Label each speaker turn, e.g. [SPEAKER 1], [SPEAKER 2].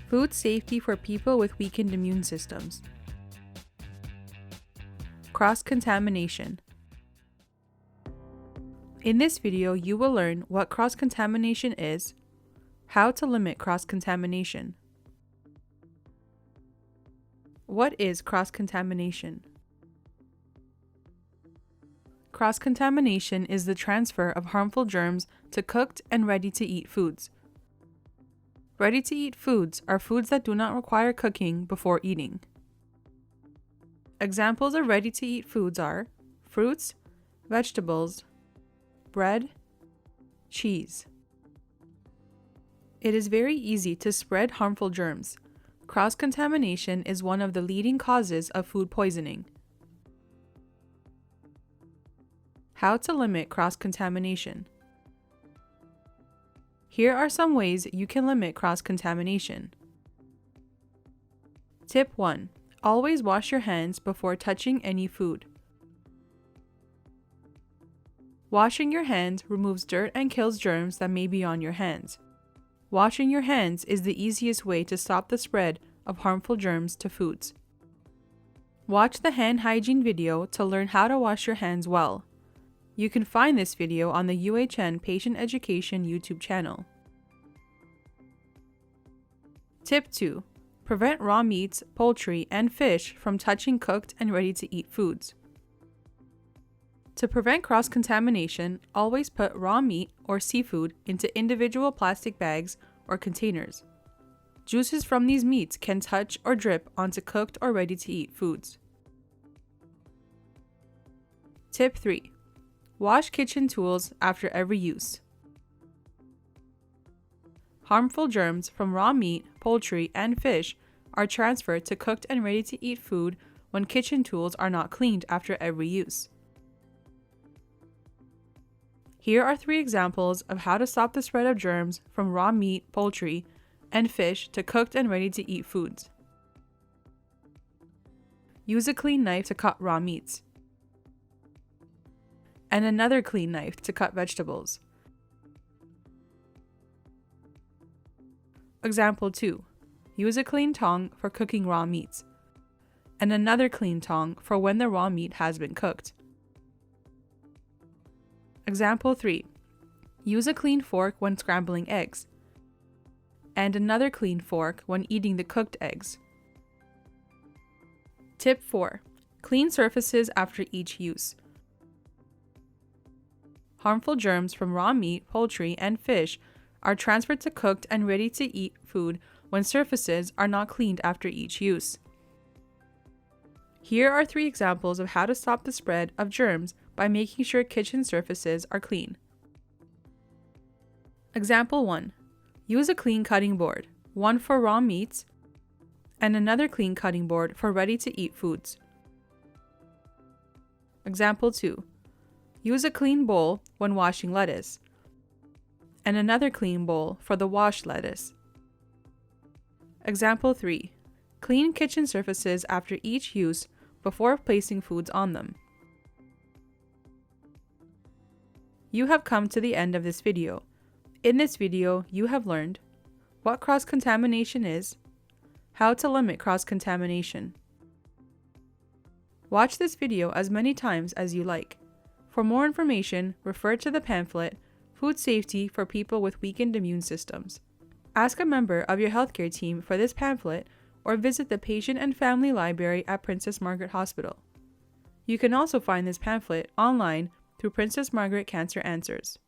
[SPEAKER 1] Food safety for people with weakened immune systems. Cross-contamination. In this video, you will learn what cross-contamination is, how to limit cross-contamination. What is cross-contamination? Cross-contamination is the transfer of harmful germs to cooked and ready-to-eat foods. Ready-to-eat foods are foods that do not require cooking before eating. Examples of ready-to-eat foods are fruits, vegetables, bread, cheese. It is very easy to spread harmful germs. Cross-contamination is one of the leading causes of food poisoning. How to limit cross-contamination. Here are some ways you can limit cross-contamination. Tip 1. Always wash your hands before touching any food. Washing your hands removes dirt and kills germs that may be on your hands. Washing your hands is the easiest way to stop the spread of harmful germs to foods. Watch the hand hygiene video to learn how to wash your hands well. You can find this video on the UHN Patient Education YouTube channel. Tip 2. Prevent raw meats, poultry, and fish from touching cooked and ready-to-eat foods. To prevent cross-contamination, always put raw meat or seafood into individual plastic bags or containers. Juices from these meats can touch or drip onto cooked or ready-to-eat foods. Tip 3. Wash kitchen tools after every use. Harmful germs from raw meat, poultry, and fish are transferred to cooked and ready-to-eat food when kitchen tools are not cleaned after every use. Here are 3 examples of how to stop the spread of germs from raw meat, poultry, and fish to cooked and ready-to-eat foods. Use a clean knife to cut raw meats, and another clean knife to cut vegetables. Example 2. Use a clean tongue for cooking raw meats, and another clean tongue for when the raw meat has been cooked. Example 3. Use a clean fork when scrambling eggs, and another clean fork when eating the cooked eggs. Tip 4. Clean surfaces after each use. Harmful germs from raw meat, poultry, and fish are transferred to cooked and ready-to-eat food when surfaces are not cleaned after each use. Here are 3 examples of how to stop the spread of germs by making sure kitchen surfaces are clean. Example 1. Use a clean cutting board, one for raw meats, and another clean cutting board for ready-to-eat foods. Example 2. Use a clean bowl when washing lettuce, and another clean bowl for the washed lettuce. Example 3. Clean kitchen surfaces after each use before placing foods on them. You have come to the end of this video. In this video, you have learned what cross-contamination is, how to limit cross-contamination. Watch this video as many times as you like. For more information, refer to the pamphlet, Food Safety for People with Weakened Immune Systems. Ask a member of your healthcare team for this pamphlet or visit the Patient and Family Library at Princess Margaret Hospital. You can also find this pamphlet online through Princess Margaret Cancer Answers.